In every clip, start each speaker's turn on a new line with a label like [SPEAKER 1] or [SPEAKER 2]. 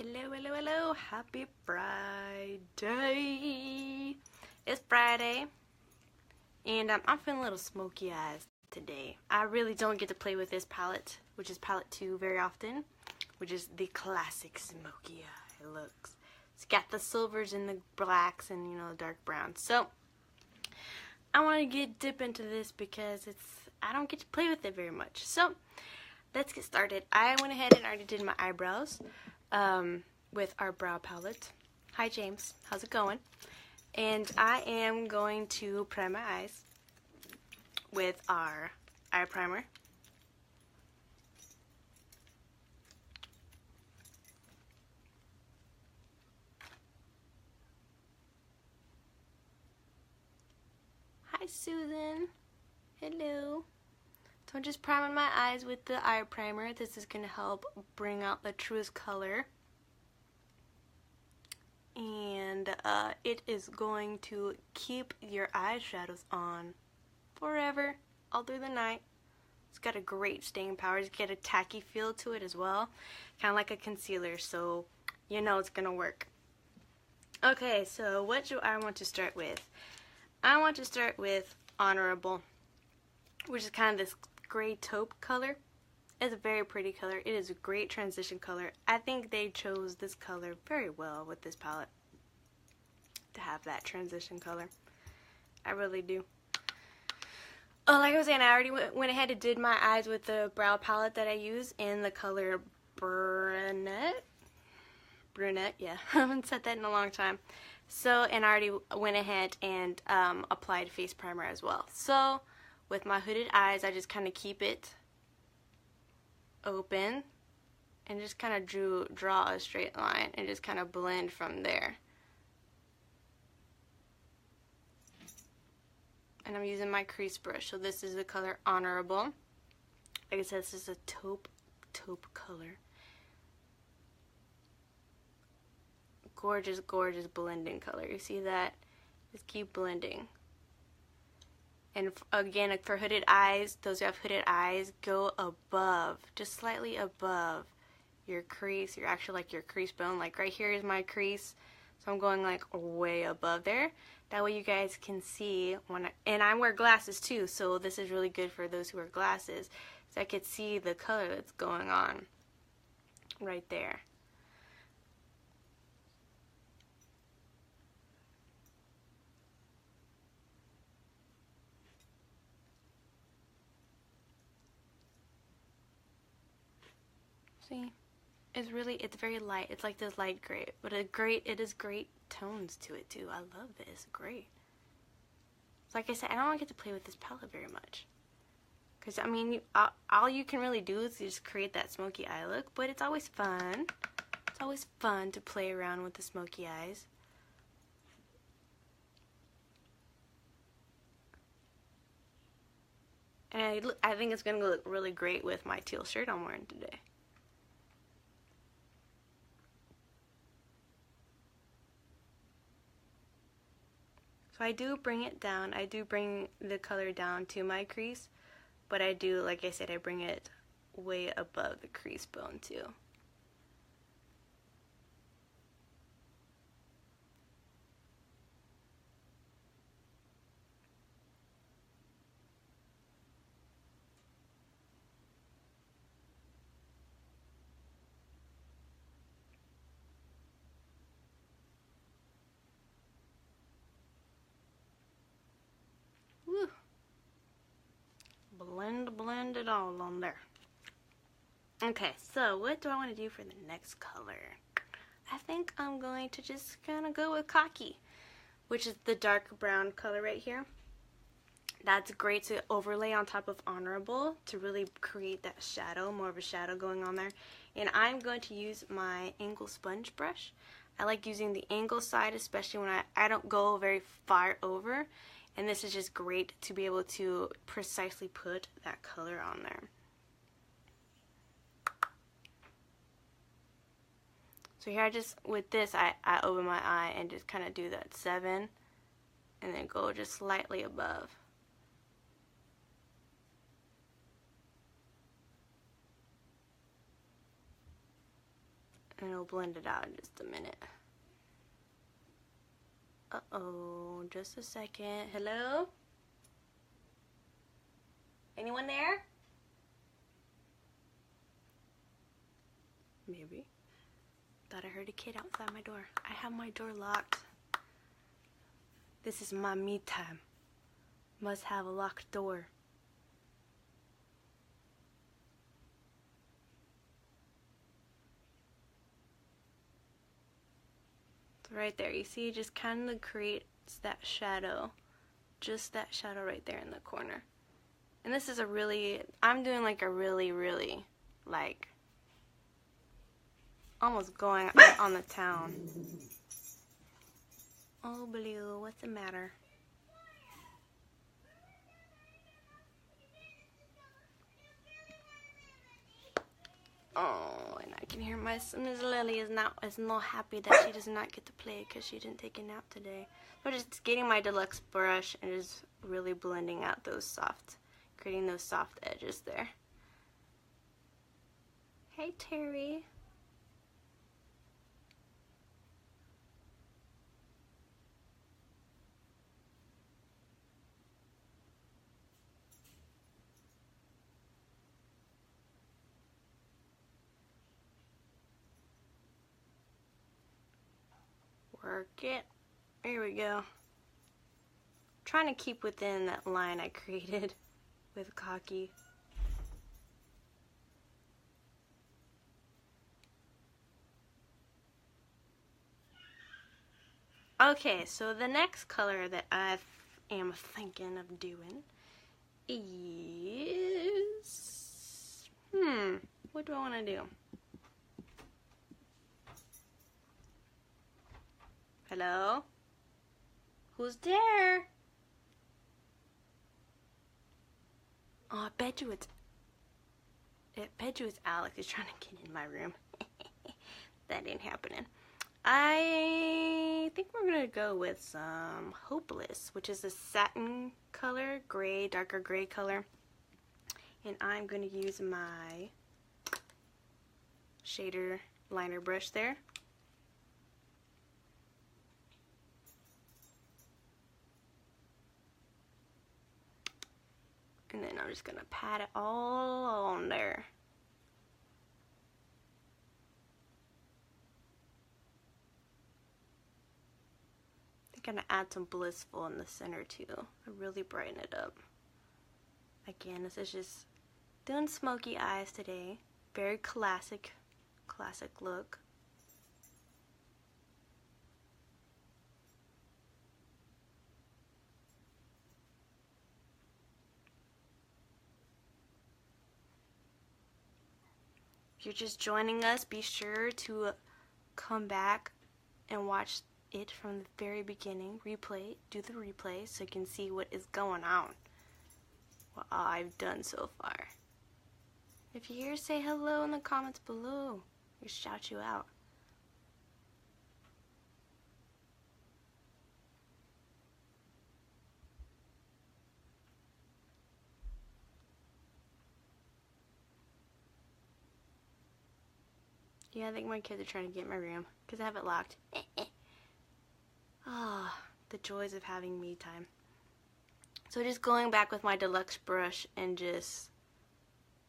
[SPEAKER 1] Hello, hello, hello. Happy Friday. It's Friday, and I'm feeling a little smoky eyes today. I really don't get to play with this palette, which is palette 2 very often, which is the classic smoky eye looks. It's got the silvers and the blacks and, dark browns. So, I want to dip into this because I don't get to play with it very much. So, let's get started. I went ahead and already did my eyebrows with our brow palette. Hi James, how's it going? And I am going to prime my eyes with our eye primer. Hi Susan, hello. So I'm just priming my eyes with the eye primer. This is going to help bring out the truest color. And it is going to keep your eyeshadows on forever, all through the night. It's got a great staying power. It's got a tacky feel to it as well. Kind of like a concealer, so you know it's going to work. Okay, so what do I want to start with? I want to start with Honorable, which is kind of this gray taupe color. It's a very pretty color. It is a great transition color. I think they chose this color very well with this palette to have that transition color. I really do. Oh, like I was saying, I already went ahead and did my eyes with the brow palette that I use in the color Brunette. Brunette, yeah. I haven't said that in a long time. So, and I already went ahead and applied face primer as well. So, with my hooded eyes, I just kind of keep it open and just kind of draw a straight line and just kind of blend from there. And I'm using my crease brush. So this is the color Honorable. Like I said, this is a taupe color. Gorgeous, gorgeous blending color. You see that? Just keep blending. And again, for hooded eyes, those who have hooded eyes, go above, just slightly above your crease. You're actually like your crease bone. Like right here is my crease, so I'm going like way above there. That way you guys can see and I wear glasses too, so this is really good for those who wear glasses. So I could see the color that's going on right there. See, it's very light. It's like this light gray, but it is great tones to it too. I love it. It's great. Like I said, I don't get to play with this palette very much, because I mean, all you can really do is just create that smoky eye look. But it's always fun. It's always fun to play around with the smoky eyes. And I think it's gonna look really great with my teal shirt I'm wearing today. So I do bring it down. I do bring the color down to my crease, but I do, like I said, I bring it way above the crease bone too. Woo. Blend it all on there. Okay, so what do I want to do for the next color? I think I'm going to just kind of go with Cocky, which is the dark brown color right here. That's great to overlay on top of Honorable to really create that shadow, more of a shadow going on there. And I'm going to use my angle sponge brush. I like using the angle side, especially when I don't go very far over. And this is just great to be able to precisely put that color on there. So here with this, I open my eye and just kind of do that 7 and then go just slightly above. And it'll blend it out in just a minute. Uh-oh, just a second. Hello? Anyone there? Maybe. Thought I heard a kid outside my door. I have my door locked. This is my me time. Must have a locked door. So right there, you see, it just kind of creates that shadow. Just that shadow right there in the corner. And this is a really, I'm doing like a really, like, almost going out on the town. Oh, Blue, what's the matter? Oh, and I can hear my Miss Lily is not happy that she does not get to play because she didn't take a nap today. So just getting my deluxe brush and just really blending out those soft, creating those soft edges there. Hey, Terry. Work it. There we go. Trying to keep within that line I created with Cocky. Okay, so the next color that I am thinking of doing is... what do I want to do? Hello? Who's there? Oh, I bet you it's Alex is trying to get in my room. That ain't happening. I think we're gonna go with some Hopeless, which is a satin color, gray, darker gray color. And I'm gonna use my shader liner brush there. And then I'm just gonna pat it all on there. I'm gonna add some Blissful in the center too. I really brighten it up. Again, this is just doing smoky eyes today. Very classic look. If you're just joining us, be sure to come back and watch it from the very beginning. Replay, do the replay so you can see what is going on. What I've done so far. If you're here, say hello in the comments below. We'll shout you out. Yeah, I think my kids are trying to get in my room because I have it locked. Ah, the joys of having me time. So just going back with my deluxe brush and just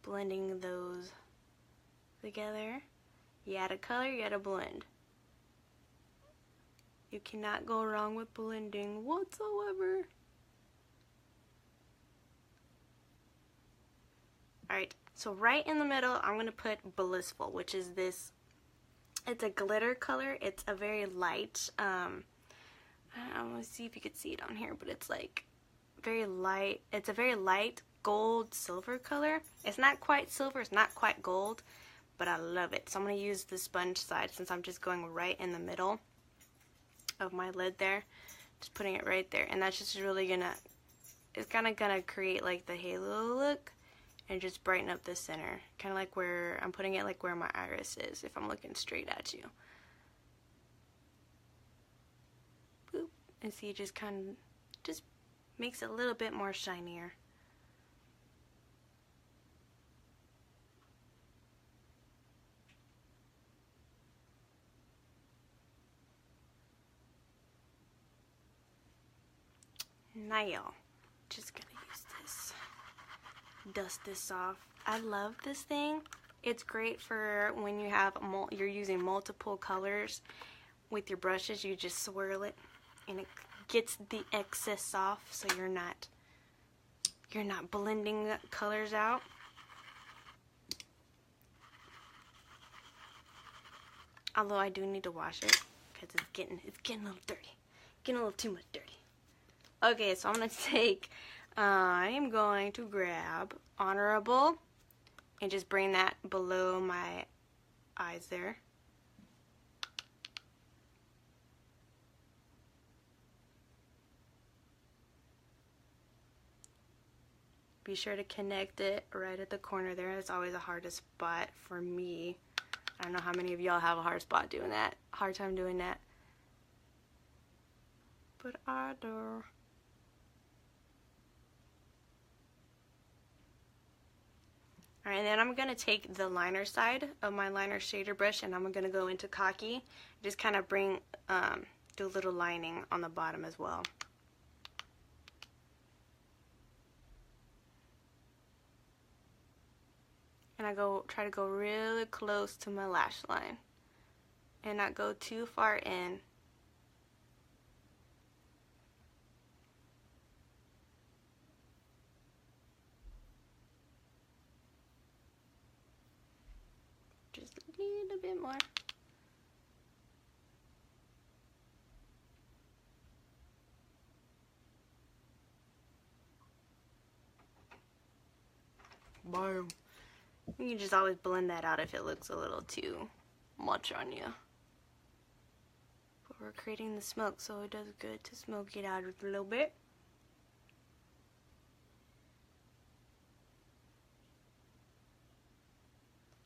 [SPEAKER 1] blending those together. You add a color, you add a blend. You cannot go wrong with blending whatsoever. Alright, so right in the middle, I'm going to put Blissful, which is this, it's a glitter color. It's a very light, I'm going to see if you could see it on here, but it's like very light. It's a very light gold silver color. It's not quite silver, it's not quite gold, but I love it. So I'm going to use the sponge side since I'm just going right in the middle of my lid there. Just putting it right there, and that's just really gonna, it's kind of gonna create like the halo look and just brighten up the center. Kind of like where I'm putting it, like where my iris is if I'm looking straight at you. Boop. And see, it just kind of just makes it a little bit more shinier. Now, just gonna use this. Dust this off. I love this thing. It's great for when you have you're using multiple colors with your brushes. You just swirl it and it gets the excess off, so you're not blending the colors out. Although I do need to wash it because it's getting a little dirty, getting a little too much dirty. Okay, so I'm gonna take. I am going to grab Honorable and just bring that below my eyes there. Be sure to connect it right at the corner there. It's always the hardest spot for me. I don't know how many of y'all have a hard time doing that. But I do. Alright, and then I'm going to take the liner side of my liner shader brush and I'm going to go into Cocky. Just kind of do a little lining on the bottom as well. And I try to go really close to my lash line and not go too far in. Just a little bit more. Boom. You can just always blend that out if it looks a little too much on you. But we're creating the smoke, so it does good to smoke it out a little bit.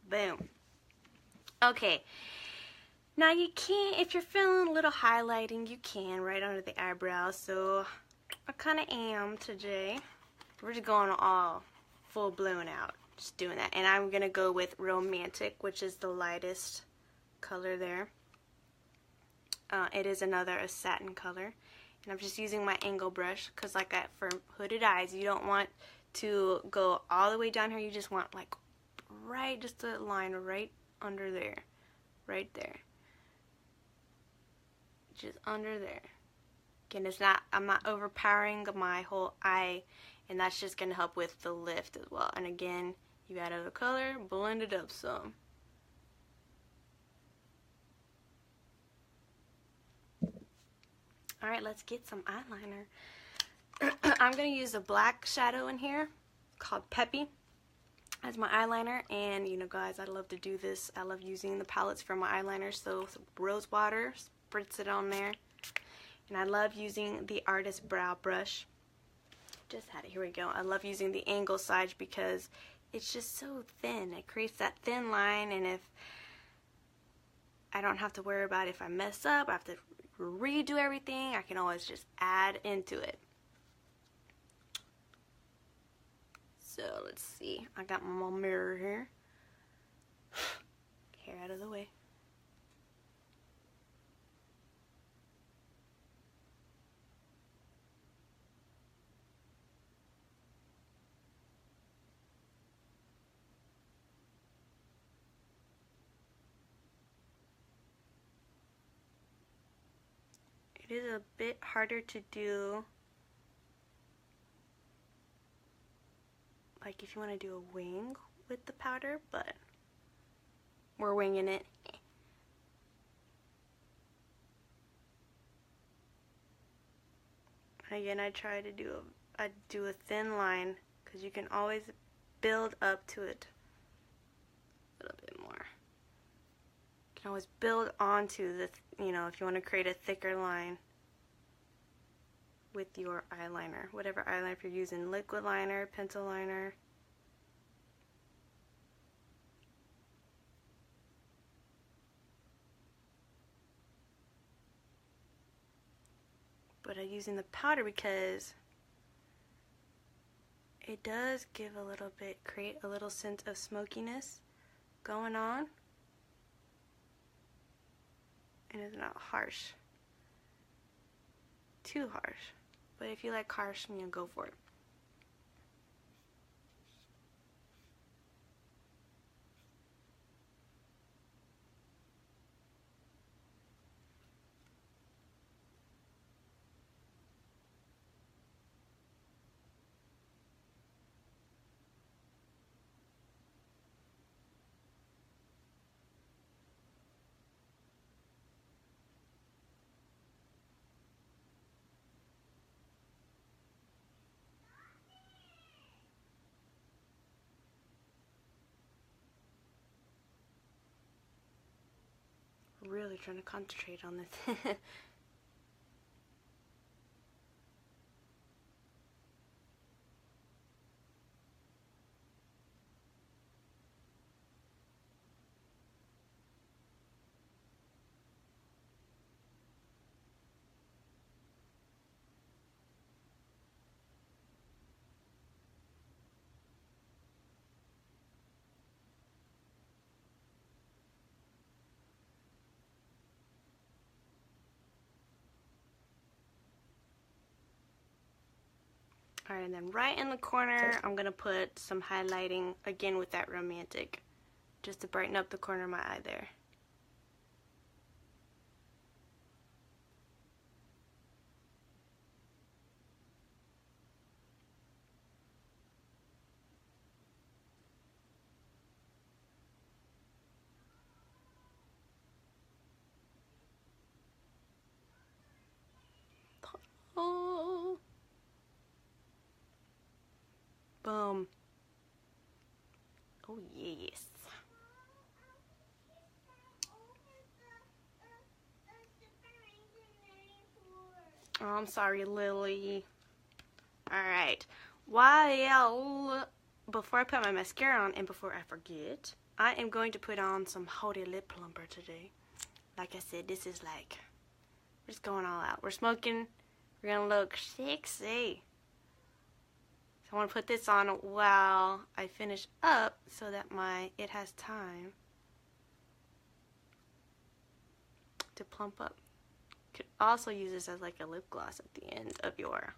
[SPEAKER 1] Boom. Okay. Now you can, if you're feeling a little highlighting, you can right under the eyebrows. So I kind of am today. We're just going all full blown out. Just doing that. And I'm going to go with Romantic, which is the lightest color there. It is a satin color. And I'm just using my angle brush because for hooded eyes, you don't want to go all the way down here. You just want just a line right under there. Right there. Just under there. Again, I'm not overpowering my whole eye, and that's just going to help with the lift as well. And again, you add other color, blend it up some. Alright, let's get some eyeliner. I'm going to use a black shadow in here called Peppy as my eyeliner. And you know, guys, I love to do this. I love using the palettes for my eyeliner. So rose water, spritz it on there. And I love using the Artist Brow Brush. Just had it. Here we go. I love using the angle side because it's just so thin. It creates that thin line, and if I don't have to worry about if I mess up, I have to redo everything, I can always just add into it. So let's see. I got my mirror here. Hair out of the way. It is a bit harder to do, like if you want to do a wing with the powder, but we're winging it. Again, I try to do a thin line because you can always build up to it a little bit more. You can always build onto the, you know, if you want to create a thicker line with your eyeliner, whatever eyeliner, if you're using liquid liner, pencil liner. But I'm using the powder because it does give a little bit, create a little sense of smokiness going on. And it's not harsh. Too harsh. But if you like harsh, go for it. Really trying to concentrate on this. Alright, and then right in the corner, I'm going to put some highlighting, again with that romantic, just to brighten up the corner of my eye there. Oh. Boom. Oh, yes. Oh, I'm sorry, Lily. Alright. While, before I put my mascara on and before I forget, I am going to put on some Hody Lip Plumper today. Like I said, this is like, we're just going all out. We're smoking. We're going to look sexy. So I want to put this on while I finish up so that it has time to plump up. Could also use this as like a lip gloss at the end of your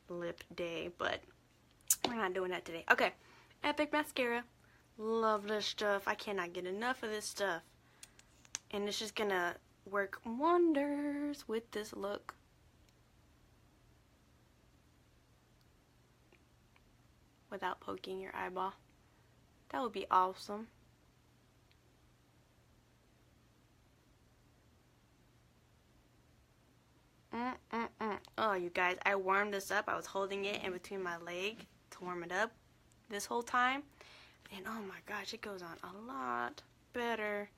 [SPEAKER 1] lip day, but we're not doing that today. Okay, Epic Mascara. Love this stuff. I cannot get enough of this stuff. And it's just gonna work wonders with this look. Without poking your eyeball. That would be awesome. Oh, you guys, I warmed this up. I was holding it in between my leg to warm it up this whole time. And oh my gosh, it goes on a lot better.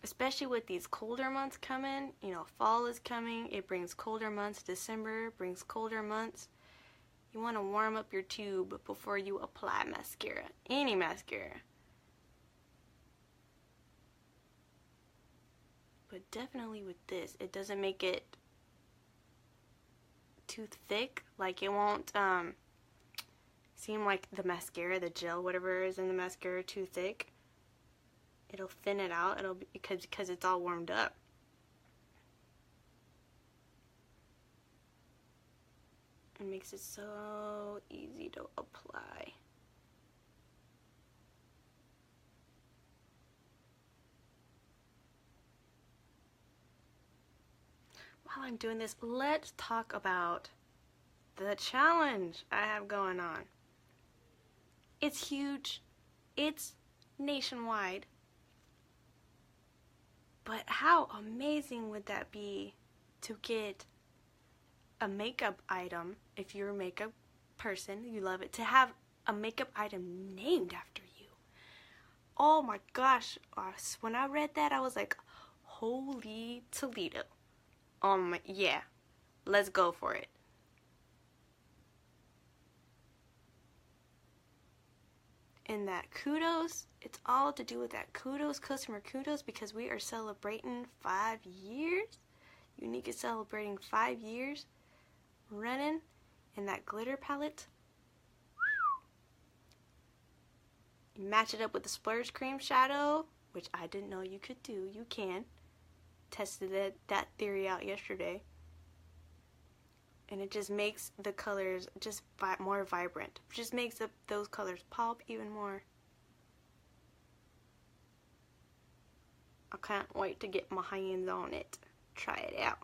[SPEAKER 1] Especially with these colder months coming. You know, fall is coming. It brings colder months. December brings colder months. You want to warm up your tube before you apply mascara. Any mascara. But definitely with this, it doesn't make it too thick. Like, it won't seem like the mascara, the gel, whatever is in the mascara, too thick. It'll thin it out. It'll be, because it's all warmed up. It makes it so easy to apply. While I'm doing this, let's talk about the challenge I have going on. It's huge. It's nationwide. But how amazing would that be to get a makeup item, if you're a makeup person, you love it, to have a makeup item named after you. Oh my gosh, when I read that, I was like, holy Toledo. Yeah, let's go for it. And that kudos, it's all to do with that kudos, customer kudos, because we are celebrating 5 years. Unique is celebrating 5 years running, and that glitter palette. You match it up with the Splurge Cream Shadow, which I didn't know you could do. You can. tested that theory out yesterday. And it just makes the colors just more vibrant. It just makes those colors pop even more. I can't wait to get my hands on it. Try it out.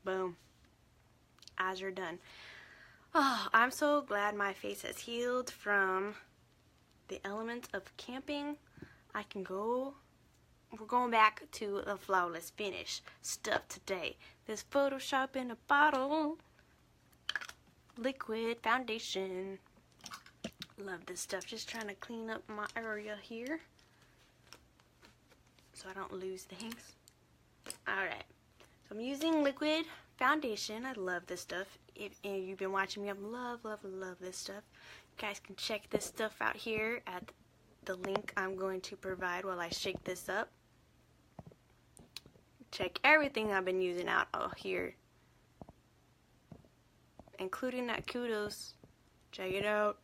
[SPEAKER 1] Boom. Eyes are done. Oh, I'm so glad my face has healed from the elements of camping. We're going back to the flawless finish stuff today. This Photoshop in a bottle. Liquid foundation. Love this stuff. Just trying to clean up my area here so I don't lose things. Alright. I'm using liquid foundation. I love this stuff. If you've been watching me, I love this stuff. You guys can check this stuff out here at the link I'm going to provide while I shake this up. Check everything I've been using out here, including that kudos. Check it out.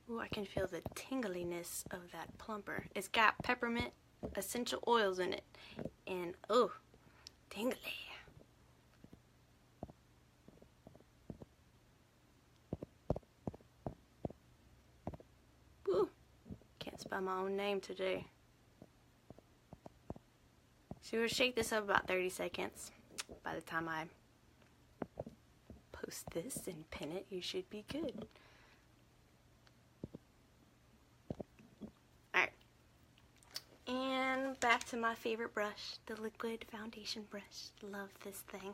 [SPEAKER 1] Ooh, I can feel the tingliness of that plumper. It's got peppermint essential oils in it. And, oh, tingly. Ooh, can't spell my own name today. So we'll shake this up about 30 seconds. By the time I post this and pin it, you should be good. And back to my favorite brush, the liquid foundation brush. Love this thing.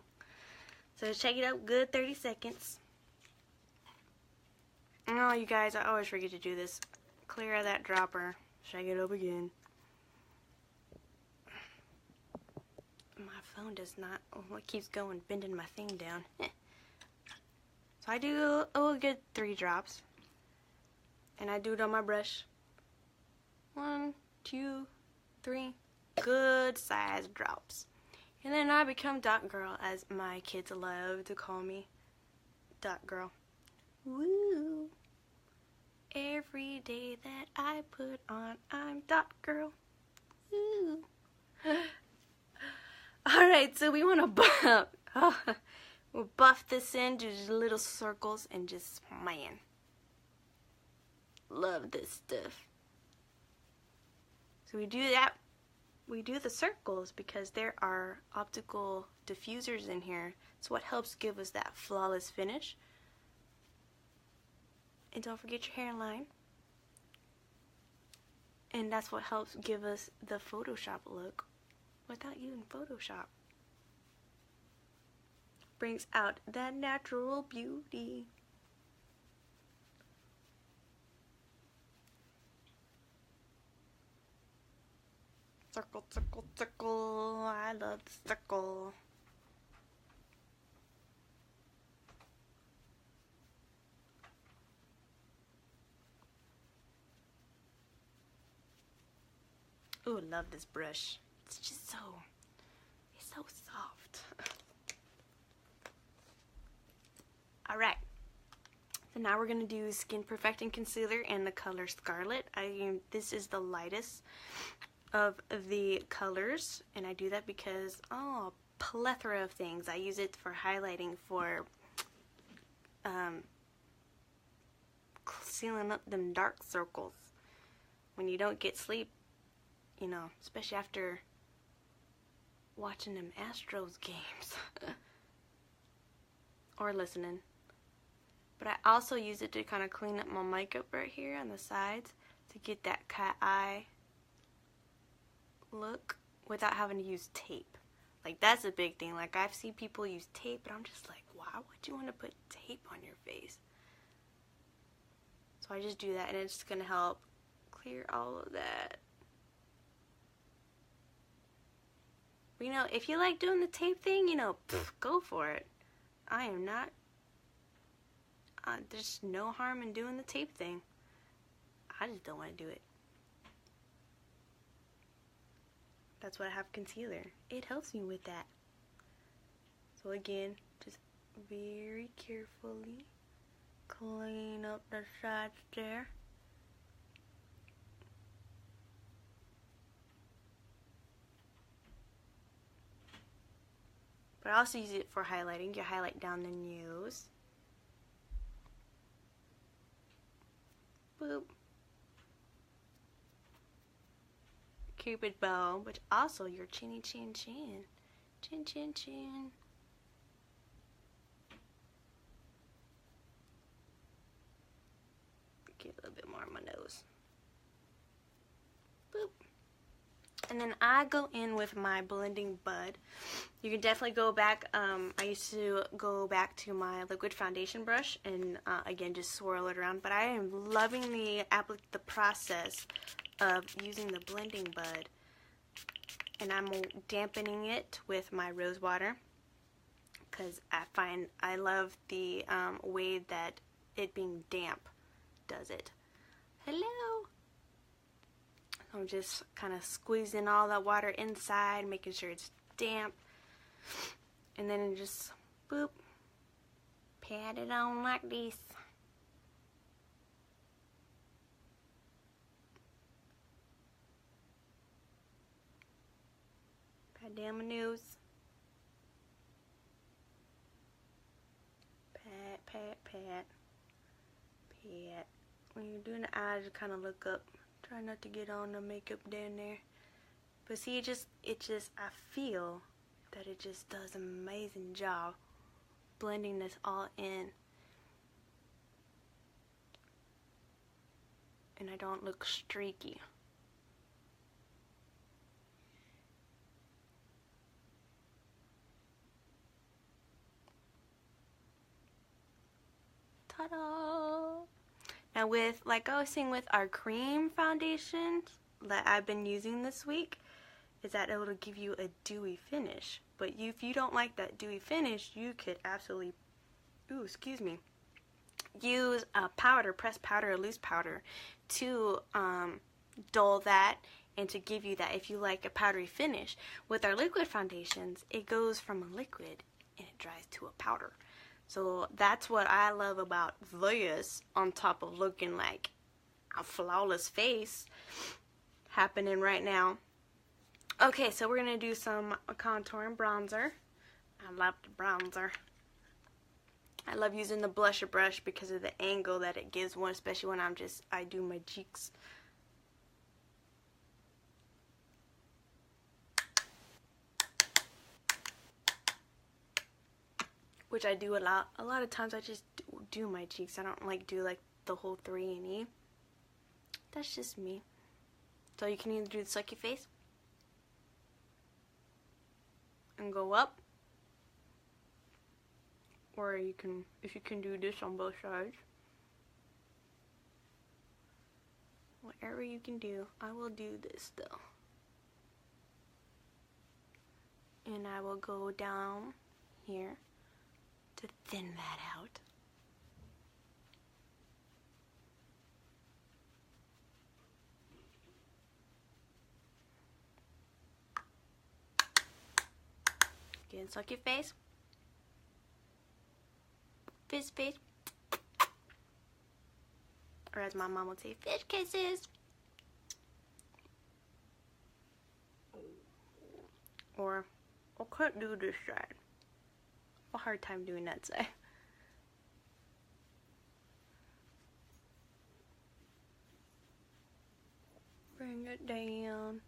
[SPEAKER 1] So shake it up good 30 seconds. Oh, you guys, I always forget to do this. Clear out that dropper. Shake it up again. My phone does not, it keeps going, bending my thing down. So I do a good 3 drops. And I do it on my brush. 1, 2, 3 good size drops. And then I become Dot Girl, as my kids love to call me. Dot Girl. Woo! Every day that I put on, I'm Dot Girl. Woo! Alright, so we want to we'll buff this in, do just little circles, and just, man. Love this stuff. So we do that. We do the circles because there are optical diffusers in here. It's what helps give us that flawless finish. And don't forget your hairline. And that's what helps give us the Photoshop look without using Photoshop. Brings out that natural beauty. Circle, circle, circle. I love the circle. Ooh, love this brush. It's just so, it's so soft. Alright. So now we're going to do Skin Perfecting Concealer in the color Scarlet. This is the lightest of the colors, and I do that because, a plethora of things. I use it for highlighting, for sealing up them dark circles when you don't get sleep, you know, especially after watching them Astros games or listening. But I also use it to kind of clean up my makeup right here on the sides to get that cat eye look without having to use tape. Like, that's a big thing. Like, I've seen people use tape, but I'm just like, why would you want to put tape on your face? So I just do that, and it's just gonna help clear all of that. You know, if you like doing the tape thing, you know, go for it. I am not, there's no harm in doing the tape thing. I just don't want to do it. That's why I have concealer. It helps me with that. So again, just very carefully clean up the sides there. But I also use it for highlighting. You highlight down the nose. Boop. Cupid bow, but also your chinny chin chin. Chin chin chin. Get a little bit more on my nose. Boop. And then I go in with my blending bud. You can definitely go back. I used to go back to my liquid foundation brush and again just swirl it around. But I am loving the process of using the blending bud. And I'm dampening it with my rose water because I love the way that it being damp does it. Hello. I'm just kind of squeezing all that water inside, making sure it's damp. And then just, boop, pat it on like this. Pat down my nose. Pat, pat, pat. Pat. When you're doing the eyes, you kind of look up. Try not to get on the makeup down there. But see, I feel that it just does an amazing job blending this all in. And I don't look streaky. Ta-da! Now with, like I was saying with our cream foundations that I've been using this week, is that it will give you a dewy finish. But if you don't like that dewy finish, you could absolutely, use a powder, pressed powder or loose powder to dull that and to give you that if you like a powdery finish. With our liquid foundations, it goes from a liquid and it dries to a powder. So that's what I love about this, on top of looking like a flawless face happening right now. Okay, so we're going to do some contour and bronzer. I love the bronzer. I love using the blusher brush because of the angle that it gives one, especially when I do my cheeks. Which I do a lot. A lot of times I just do my cheeks. I don't like do like the whole 3&E. That's just me. So you can either do the sucky face and go up, or you can, if you can do this on both sides. Whatever you can do. I will do this though. And I will go down here to thin that out. Again, suck your face. Fish face. Or as my mom would say, fish kisses. Or, I can't do this side. A hard time doing that side. Bring it down.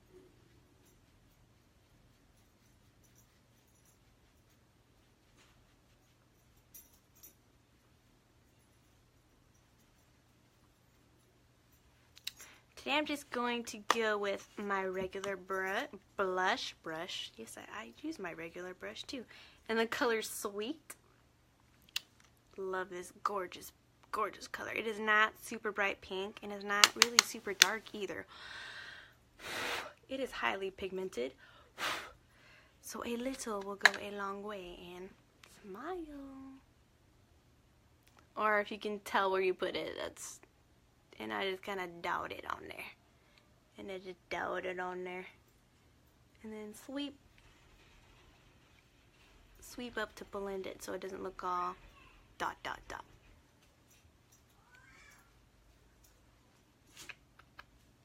[SPEAKER 1] Today I'm just going to go with my regular blush brush. Yes, I use my regular brush too. And the color Sweet. Love this gorgeous, gorgeous color. It is not super bright pink and is not really super dark either. It is highly pigmented. So a little will go a long way, and smile. Or if you can tell where you put it, that's, and I just kind of dot it on there. And I just dot it on there. And then sweep up to blend it so it doesn't look all dot, dot, dot.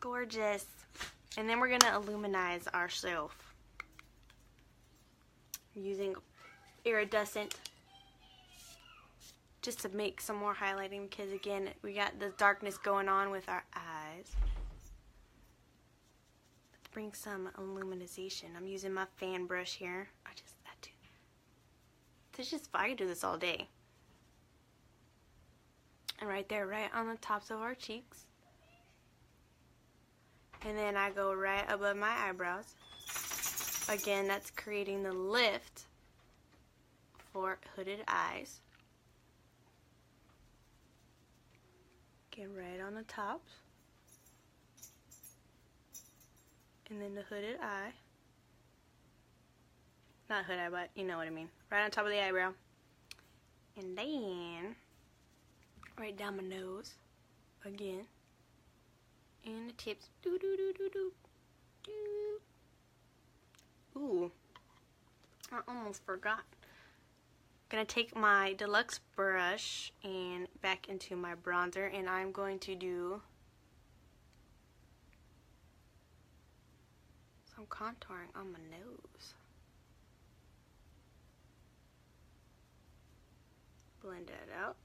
[SPEAKER 1] Gorgeous. And then we're going to illuminize our shelf using iridescent just to make some more highlighting, because again we got the darkness going on with our eyes. Let's bring some illumination. I'm using my fan brush here. This is I could do this all day. And right there, right on the tops of our cheeks. And then I go right above my eyebrows. Again, that's creating the lift for hooded eyes. Again, right on the tops. And then the hooded eye. Not hood eye, but you know what I mean. Right on top of the eyebrow. And then, right down my nose. Again. And the tips. Doo doo doo doo doo. Doo. Ooh. I almost forgot. Gonna take my deluxe brush and back into my bronzer, and I'm going to do some contouring on my nose. Blend that out.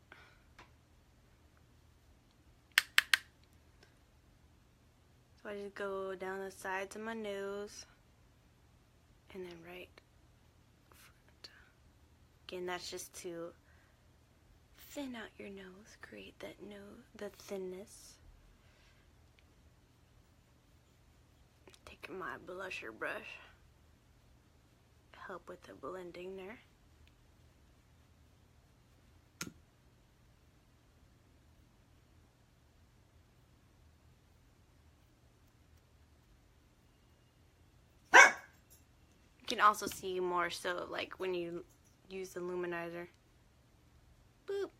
[SPEAKER 1] So I just go down the sides of my nose and then right front. Again, that's just to thin out your nose, create that the thinness. Take my blusher brush, help with the blending there. You can also see more so like when you use the luminizer. Boop.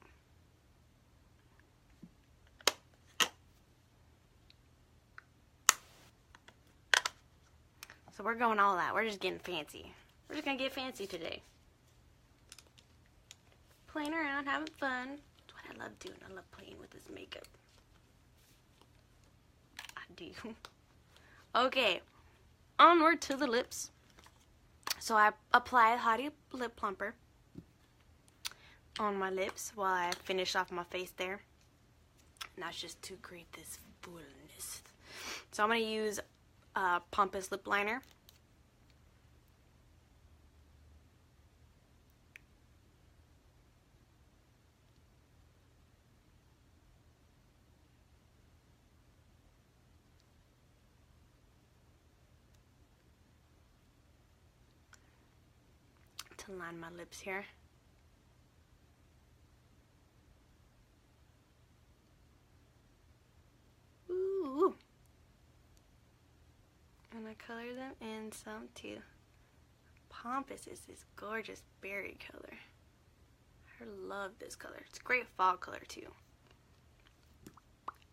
[SPEAKER 1] So we're going all out. We're just getting fancy. We're just gonna get fancy today. Playing around, having fun. That's what I love doing. I love playing with this makeup. I do. Okay, onward to the lips. So I apply Hottie Lip Plumper on my lips while I finish off my face there. And that's just to create this fullness. So I'm going to use Pompous Lip Liner. To line my lips here. Ooh. And I color them in some too. Pompous is this gorgeous berry color. I love this color. It's a great fall color too.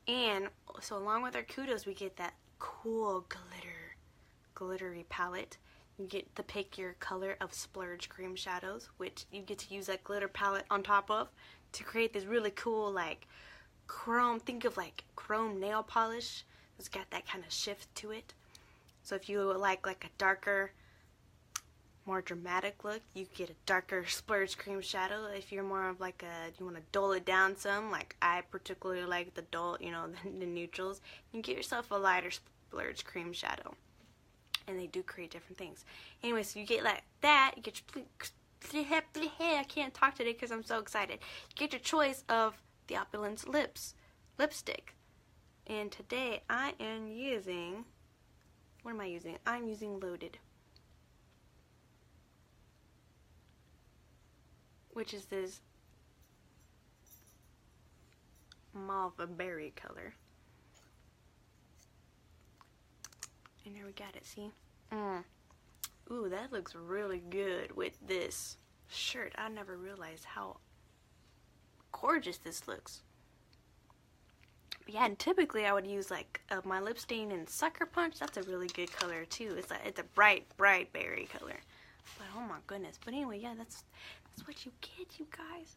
[SPEAKER 1] And so along with our kudos, we get that cool glittery palette. You get to pick your color of Splurge Cream Shadows, which you get to use that glitter palette on top of to create this really cool like chrome, think of like chrome nail polish. It's got that kind of shift to it. So if you like a darker, more dramatic look, you get a darker Splurge Cream Shadow. If you're more of like you want to dull it down some, like I particularly like the dull, you know, the neutrals, you get yourself a lighter Splurge Cream Shadow. And they do create different things. Anyway, so you get like that. You get your, I can't talk today because I'm so excited. You get your choice of the Opulence lipstick. And today I am using, what am I using? I'm using Loaded, which is this mauve berry color. And there we got it, see? ooh, that looks really good with this shirt. I never realized how gorgeous this looks. But yeah, and typically I would use like my lip stain in Sucker Punch. That's a really good color too. It's a bright berry color. But oh my goodness. But anyway, yeah, that's what you get, you guys.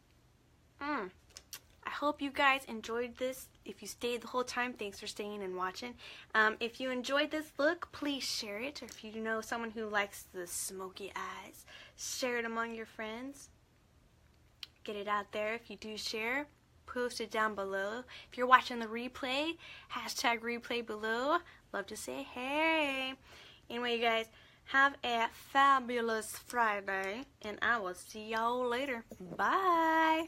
[SPEAKER 1] I hope you guys enjoyed this. If you stayed the whole time, thanks for staying and watching. If you enjoyed this look, please share it. Or if you know someone who likes the smoky eyes, share it among your friends. Get it out there. If you do share, post it down below. If you're watching the replay, hashtag replay below. Love to say hey. Anyway, you guys, have a fabulous Friday, and I will see y'all later. Bye.